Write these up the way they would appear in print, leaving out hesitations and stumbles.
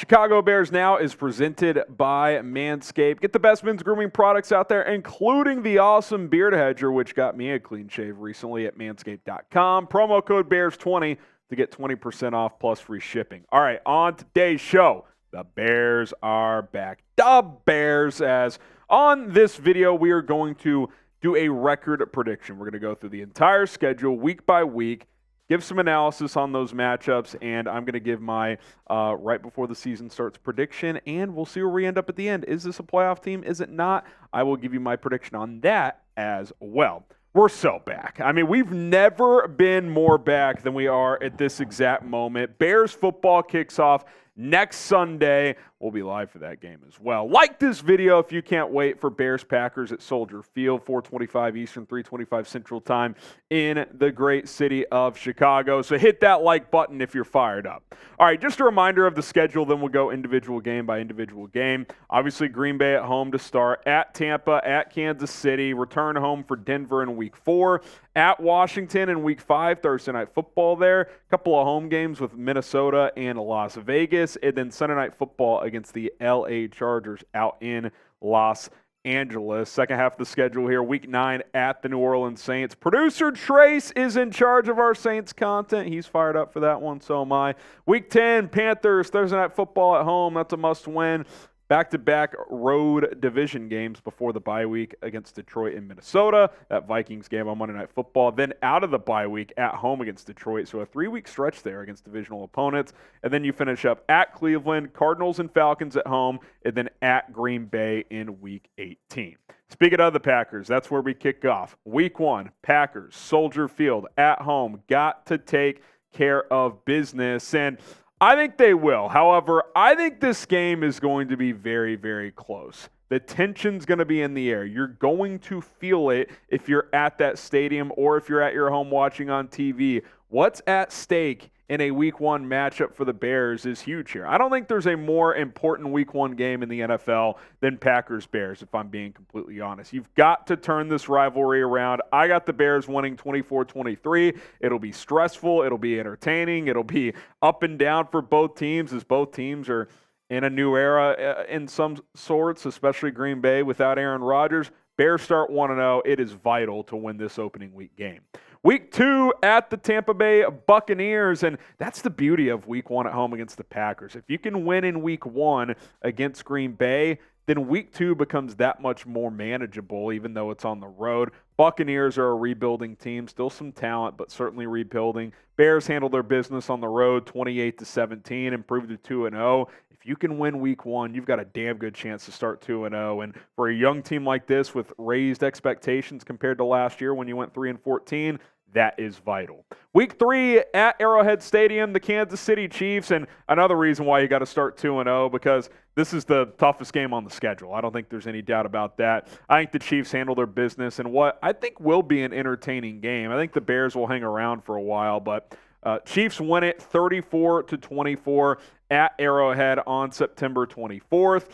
Chicago Bears Now is presented by Manscaped. Get the best men's grooming products out there, including the awesome Beard Hedger, which got me a clean shave recently at manscaped.com. Promo code BEARS20 to get 20% off plus free shipping. All right, on today's show, the Bears are back. The Bears, as on this video, we are going to do a record prediction. We're going to go through the entire schedule week by week, give some analysis on those matchups, and I'm going to give my right before the season starts prediction, and we'll see where we end up at the end. Is this a playoff team? Is it not? I will give you my prediction on that as well. We're so back. I mean, we've never been more back than we are at this exact moment. Bears football kicks off next Sunday. We'll be live for that game as well. Like this video if you can't wait for Bears-Packers at Soldier Field, 4:25 Eastern, 3:25 Central Time in the great city of Chicago. So hit that like button if you're fired up. All right, just a reminder of the schedule, then we'll go individual game by individual game. Obviously, Green Bay at home to start, at Tampa, at Kansas City, return home for Denver in Week 4, at Washington in Week 5, Thursday Night Football there, a couple of home games with Minnesota and Las Vegas, and then Sunday Night Football against the LA Chargers out in Los Angeles. Second half of the schedule here, Week 9 at the New Orleans Saints. Producer Trace is in charge of our Saints content. He's fired up for that one, so am I. Week 10, Panthers, Thursday Night Football at home. That's a must-win. Back-to-back road division games before the bye week against Detroit and Minnesota. That Vikings game on Monday Night Football. Then out of the bye week at home against Detroit. So a 3-week stretch there against divisional opponents. And then you finish up at Cleveland, Cardinals and Falcons at home, and then at Green Bay in Week 18. Speaking of the Packers, that's where we kick off. Week 1, Packers, Soldier Field, at home. Got to take care of business. And I think they will. However, I think this game is going to be very, very close. The tension's going to be in the air. You're going to feel it if you're at that stadium or if you're at your home watching on TV. What's at stake in a Week 1 matchup for the Bears is huge here. I don't think there's a more important Week 1 game in the NFL than Packers-Bears, if I'm being completely honest. You've got to turn this rivalry around. I got the Bears winning 24-23. It'll be stressful. It'll be entertaining. It'll be up and down for both teams as both teams are in a new era in some sorts, especially Green Bay without Aaron Rodgers. Bears start 1-0. It is vital to win this opening week game. Week 2 at the Tampa Bay Buccaneers, and that's the beauty of Week 1 at home against the Packers. If you can win in Week 1 against Green Bay, then Week 2 becomes that much more manageable, even though it's on the road. Buccaneers are a rebuilding team, still some talent, but certainly rebuilding. Bears handle their business on the road, 28-17, improved to 2-0. If you can win Week 1, you've got a damn good chance to start 2-0. And for a young team like this with raised expectations compared to last year when you went 3-14, that is vital. Week 3 at Arrowhead Stadium, the Kansas City Chiefs, and another reason why you got to start 2-0 because this is the toughest game on the schedule. I don't think there's any doubt about that. I think the Chiefs handle their business in what I think will be an entertaining game. I think the Bears will hang around for a while, but Chiefs win it 34-24 at Arrowhead on September 24th.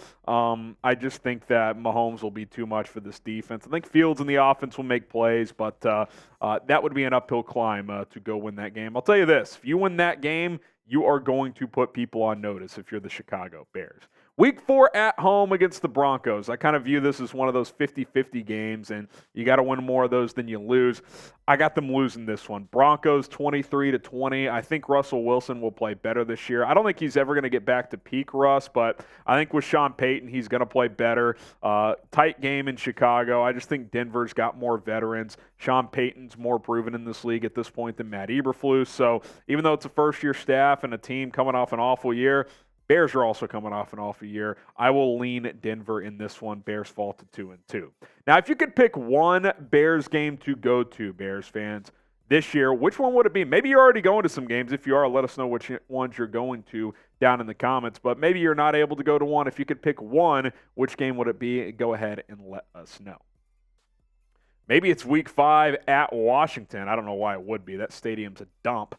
I just think that Mahomes will be too much for this defense. I think Fields and the offense will make plays, but that would be an uphill climb to go win that game. I'll tell you this, if you win that game, you are going to put people on notice if you're the Chicago Bears. Week 4 at home against the Broncos. I kind of view this as one of those 50-50 games, and you got to win more of those than you lose. I got them losing this one. Broncos 23-20. I think Russell Wilson will play better this year. I don't think he's ever going to get back to peak Russ, but I think with Sean Payton, he's going to play better. Tight game in Chicago. I just think Denver's got more veterans. Sean Payton's more proven in this league at this point than Matt Eberflus. So even though it's a first-year staff and a team coming off an awful year, Bears are also coming off an awful year. I will lean Denver in this one. Bears fall to 2-2. Now, if you could pick one Bears game to go to, Bears fans, this year, which one would it be? Maybe you're already going to some games. If you are, let us know which ones you're going to down in the comments. But maybe you're not able to go to one. If you could pick one, which game would it be? Go ahead and let us know. Maybe it's Week 5 at Washington. I don't know why it would be. That stadium's a dump.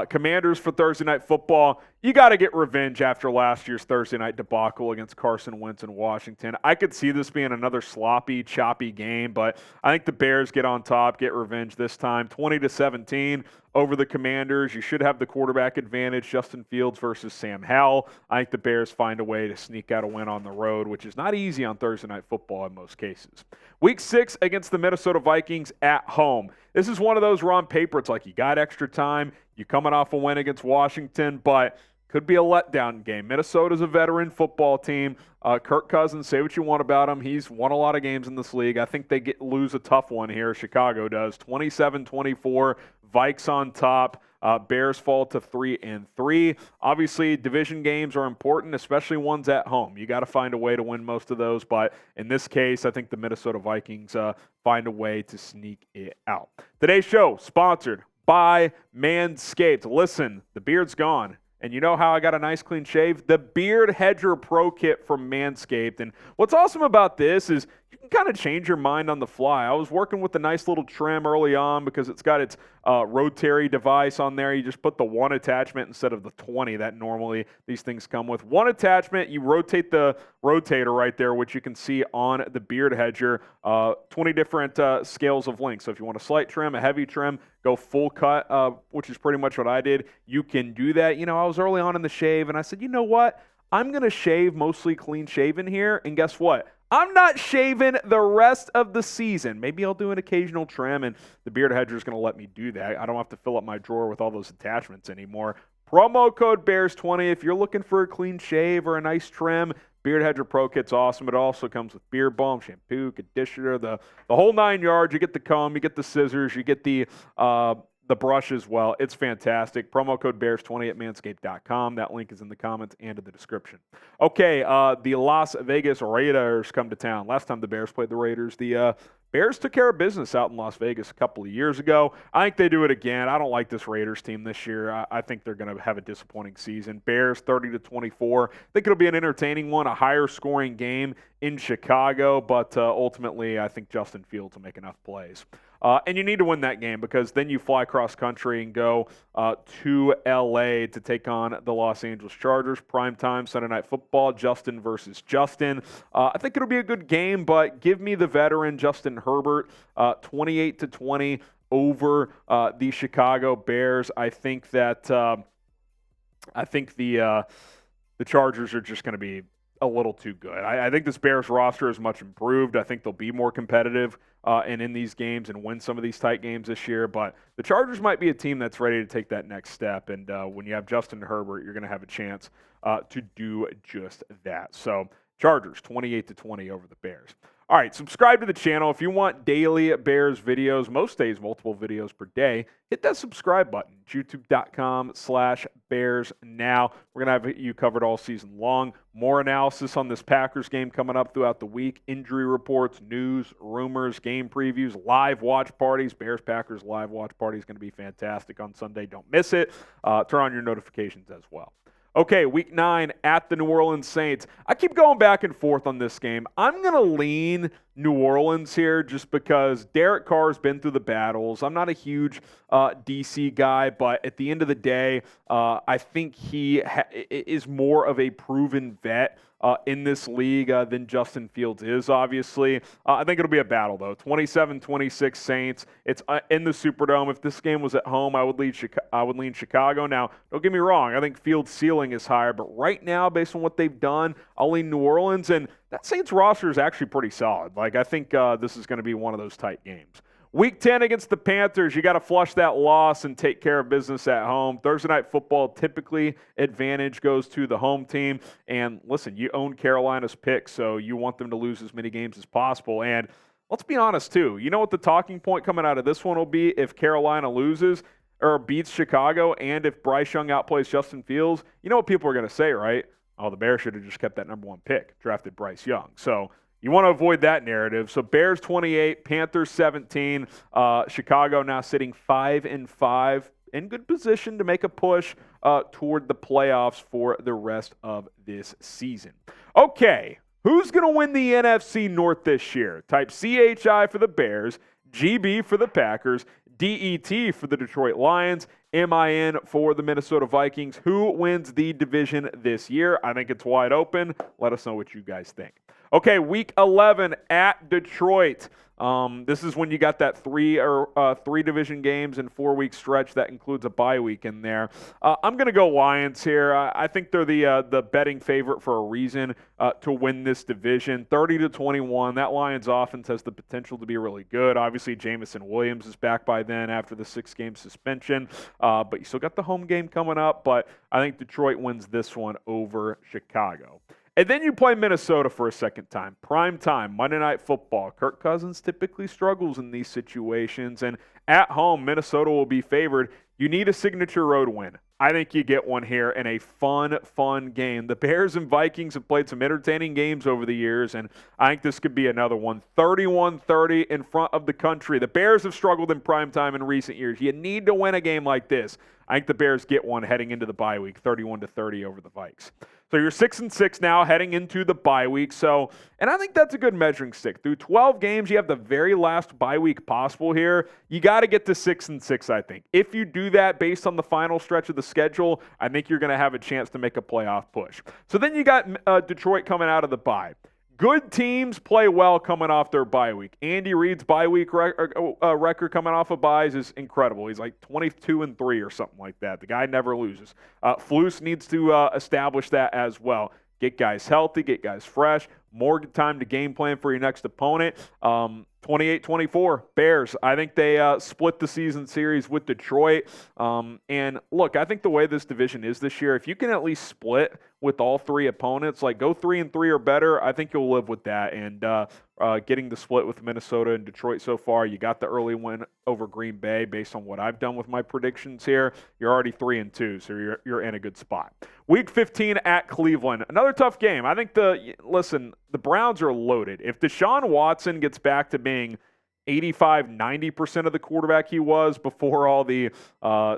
Commanders for Thursday Night Football. You got to get revenge after last year's Thursday night debacle against Carson Wentz in Washington. I could see this being another sloppy, choppy game, but I think the Bears get on top, get revenge this time. 20-17 over the Commanders. You should have the quarterback advantage, Justin Fields versus Sam Howell. I think the Bears find a way to sneak out a win on the road, which is not easy on Thursday Night Football in most cases. Week 6 against the Minnesota Vikings at home. This is one of those where on paper it's like you got extra time. You're coming off a win against Washington, but could be a letdown game. Minnesota's a veteran football team. Kirk Cousins, say what you want about him. He's won a lot of games in this league. I think they lose a tough one here. Chicago does. 27-24, Vikes on top. Bears fall to 3-3. Obviously, division games are important, especially ones at home. You got to find a way to win most of those, but in this case, I think the Minnesota Vikings find a way to sneak it out. Today's show sponsored by Manscaped. Listen, the beard's gone. And you know how I got a nice clean shave? The Beard Hedger Pro Kit from Manscaped. And what's awesome about this is you can kind of change your mind on the fly. I was working with a nice little trim early on because it's got its rotary device on there. You just put the one attachment instead of the 20 that normally these things come with. One attachment, you rotate the rotator right there, which you can see on the Beard Hedger. 20 different scales of length. So if you want a slight trim, a heavy trim, go full cut, which is pretty much what I did. You can do that. You know, I was early on in the shave, and I said, you know what? I'm going to shave mostly clean shaven here, and guess what? I'm not shaving the rest of the season. Maybe I'll do an occasional trim, and the Beard Hedger is going to let me do that. I don't have to fill up my drawer with all those attachments anymore. Promo code BEARS20 if you're looking for a clean shave or a nice trim. Beard Hedger Pro Kit's awesome. It also comes with beard balm, shampoo, conditioner, the whole 9 yards. You get the comb, you get the scissors, you get the brush as well. It's fantastic. Promo code BEARS20 at manscaped.com. That link is in the comments and in the description. Okay, the Las Vegas Raiders come to town. Last time the Bears played the Raiders, the Bears took care of business out in Las Vegas a couple of years ago. I think they do it again. I don't like this Raiders team this year. I think they're going to have a disappointing season. Bears 30-24. I think it'll be an entertaining one, a higher scoring game in Chicago, but ultimately I think Justin Fields will make enough plays. And you need to win that game because then you fly cross country and go to L.A. to take on the Los Angeles Chargers. Primetime Sunday Night Football, Justin versus Justin. I think it'll be a good game, but give me the veteran Justin Herbert, 28-20 over the Chicago Bears. I think that the Chargers are just going to be a little too good. I think this Bears roster is much improved. I think they'll be more competitive and in these games and win some of these tight games this year. But the Chargers might be a team that's ready to take that next step. And when you have Justin Herbert, you're going to have a chance to do just that. So Chargers 28-20 over the Bears. All right, subscribe to the channel. If you want daily Bears videos, most days multiple videos per day, hit that subscribe button. It's youtube.com/Bears now. We're going to have you covered all season long. More analysis on this Packers game coming up throughout the week. Injury reports, news, rumors, game previews, live watch parties. Bears-Packers live watch party is going to be fantastic on Sunday. Don't miss it. Turn on your notifications as well. Okay, week 9 at the New Orleans Saints. I keep going back and forth on this game. I'm going to lean New Orleans here just because Derek Carr's been through the battles. I'm not a huge DC guy, but at the end of the day, I think he is more of a proven vet in this league than Justin Fields is, obviously. I think it'll be a battle, though. 27-26 Saints. It's in the Superdome. If this game was at home, I would lean Chicago. Now, don't get me wrong. I think Fields' ceiling is higher, but right now, based on what they've done, I'll lean New Orleans, and that Saints roster is actually pretty solid. Like, I think this is going to be one of those tight games. Week 10 against the Panthers, you got to flush that loss and take care of business at home. Thursday Night Football, typically advantage goes to the home team. And listen, you own Carolina's pick, so you want them to lose as many games as possible. And let's be honest, too. You know what the talking point coming out of this one will be if Carolina loses or beats Chicago and if Bryce Young outplays Justin Fields? You know what people are going to say, right? Oh, the Bears should have just kept that number 1 pick, drafted Bryce Young. So you want to avoid that narrative. So Bears 28, Panthers 17. Chicago now sitting 5-5, in good position to make a push toward the playoffs for the rest of this season. Okay, who's going to win the NFC North this year? Type CHI for the Bears, GB for the Packers, DET for the Detroit Lions, am I in for the Minnesota Vikings? Who wins the division this year? I think it's wide open. Let us know what you guys think. Okay, week 11 at Detroit. This is when you got that three division games in 4-week stretch. That includes a bye week in there. I'm going to go Lions here. I think they're the betting favorite for a reason to win this division. 30-21. That Lions offense has the potential to be really good. Obviously, Jamison Williams is back by then after the 6-game suspension. But you still got the home game coming up. But I think Detroit wins this one over Chicago. And then you play Minnesota for a second time. Prime time, Monday Night Football. Kirk Cousins typically struggles in these situations. And at home, Minnesota will be favored. You need a signature road win. I think you get one here in a fun game. The Bears and Vikings have played some entertaining games over the years, and I think this could be another one. 31-30 in front of the country. The Bears have struggled in primetime in recent years. You need to win a game like this. I think the Bears get one heading into the bye week, 31-30 over the Vikes. So you're 6-6 now heading into the bye week. And I think that's a good measuring stick. Through 12 games, you have the very last bye week possible here. You got to get to 6-6, I think. If you do that based on the final stretch of the schedule, I think you're going to have a chance to make a playoff push. So then you got Detroit coming out of the bye. Good teams play well coming off their bye week. Andy Reid's bye week record coming off of byes is incredible. He's like 22-3 or something like that. The guy never loses. Flus needs to establish that as well. Get guys healthy, get guys fresh, more time to game plan for your next opponent. 28-24, Bears. I think they split the season series with Detroit. And look, I think the way this division is this year, if you can at least split with all three opponents, like go 3-3 or better, I think you'll live with that. And getting the split with Minnesota and Detroit so far, you got the early win over Green Bay based on what I've done with my predictions here. You're already 3-2, so you're in a good spot. Week 15 at Cleveland. Another tough game. I think the Browns are loaded. If Deshaun Watson gets back to being 85-90% of the quarterback he was before all the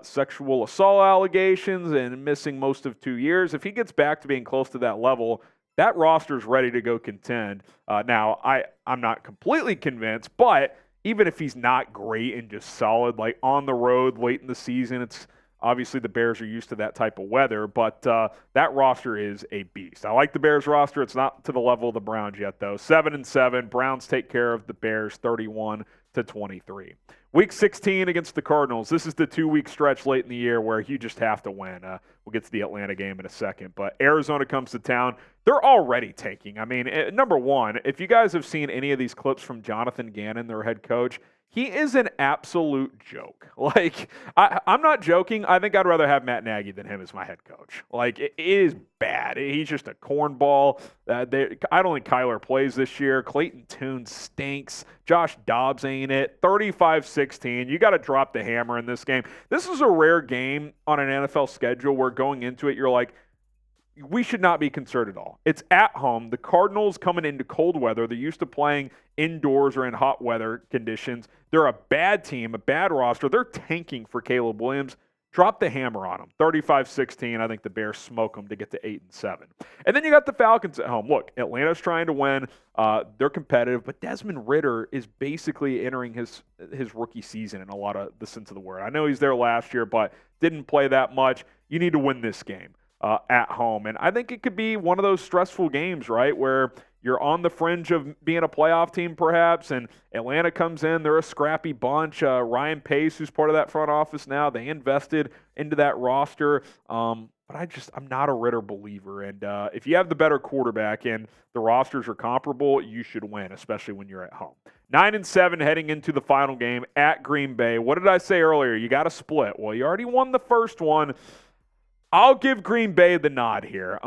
sexual assault allegations and missing most of 2 years, if he gets back to being close to that level, that roster's ready to go contend. Now, I'm not completely convinced, but even if he's not great and just solid, like on the road late in the season, it's obviously the Bears are used to that type of weather, but that roster is a beast. I like the Bears roster. It's not to the level of the Browns yet, though. 7-7. Browns take care of the Bears 31-23. Week 16 against the Cardinals. This is the 2-week stretch late in the year where you just have to win. We'll get to the Atlanta game in a second. But Arizona comes to town. They're already tanking. I mean, number one, if you guys have seen any of these clips from Jonathan Gannon, their head coach, he is an absolute joke. Like, I'm not joking. I think I'd rather have Matt Nagy than him as my head coach. Like, it is bad. He's just a cornball. I don't think Kyler plays this year. Clayton Tune stinks. Josh Dobbs ain't it. 35-16. You got to drop the hammer in this game. This is a rare game on an NFL schedule where going into it, you're like, we should not be concerned at all. It's at home. The Cardinals coming into cold weather. They're used to playing indoors or in hot weather conditions. They're a bad team, a bad roster. They're tanking for Caleb Williams. Drop the hammer on them. 35-16. I think the Bears smoke them to get to 8-7. And then you got the Falcons at home. Look, Atlanta's trying to win. They're competitive, but Desmond Ridder is basically entering his rookie season in a lot of the sense of the word. I know he's there last year, but didn't play that much. You need to win this game at home. And I think it could be one of those stressful games, right, where you're on the fringe of being a playoff team perhaps, and Atlanta comes in. They're a scrappy bunch. Ryan Pace, who's part of that front office now, they invested into that roster. But I'm not a Ridder believer. And if you have the better quarterback and the rosters are comparable, you should win, especially when you're at home. 9-7 heading into the final game at Green Bay. What did I say earlier? You got to split. Well, you already won the first one. I'll give Green Bay the nod here.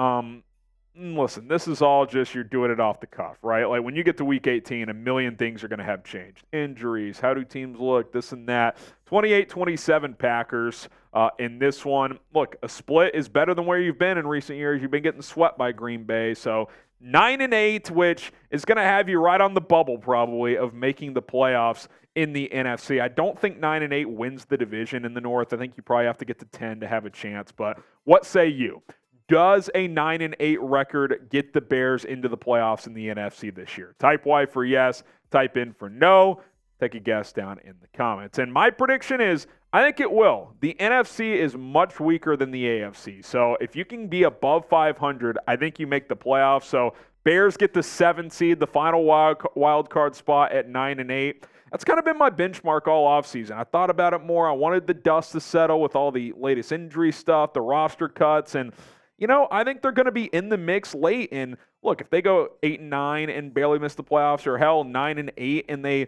Listen, this is all just you're doing it off the cuff, right? Like when you get to week 18, a million things are going to have changed. Injuries, how do teams look, this and that. 28-27 Packers in this one. Look, a split is better than where you've been in recent years. You've been getting swept by Green Bay. So 9-8, which is going to have you right on the bubble probably of making the playoffs in the NFC. I don't think 9-8 wins the division in the North. I think you probably have to get to 10 to have a chance. But what say you? Does a 9-8 record get the Bears into the playoffs in the NFC this year? Type Y for yes, type in for no. Take a guess down in the comments. And my prediction is I think it will. The NFC is much weaker than the AFC. So if you can be above 500, I think you make the playoffs. So Bears get the 7 seed, the final wild card spot at 9-8. That's kind of been my benchmark all offseason. I thought about it more. I wanted the dust to settle with all the latest injury stuff, the roster cuts, and I think they're going to be in the mix late. And look, if they go 8-9 and barely miss the playoffs, or hell 9-8 and they,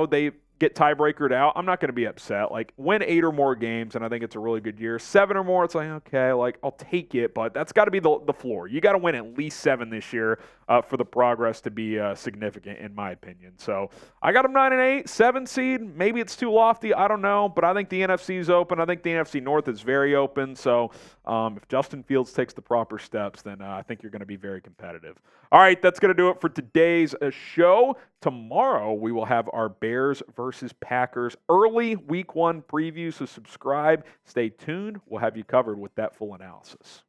they get tiebreakered out, I'm not going to be upset. Like, win 8 or more games, and I think it's a really good year. 7 or more, it's like, okay, like, I'll take it, but that's got to be the floor. You got to win at least 7 this year for the progress to be significant, in my opinion. So I got them 9-8, 7 seed. Maybe it's too lofty, I don't know, but I think the NFC is open. I think the NFC North is very open. So if Justin Fields takes the proper steps, then I think you're going to be very competitive. All right, that's going to do it for today's show. Tomorrow, we will have our Bears versus Packers early Week 1 preview, so subscribe, stay tuned. We'll have you covered with that full analysis.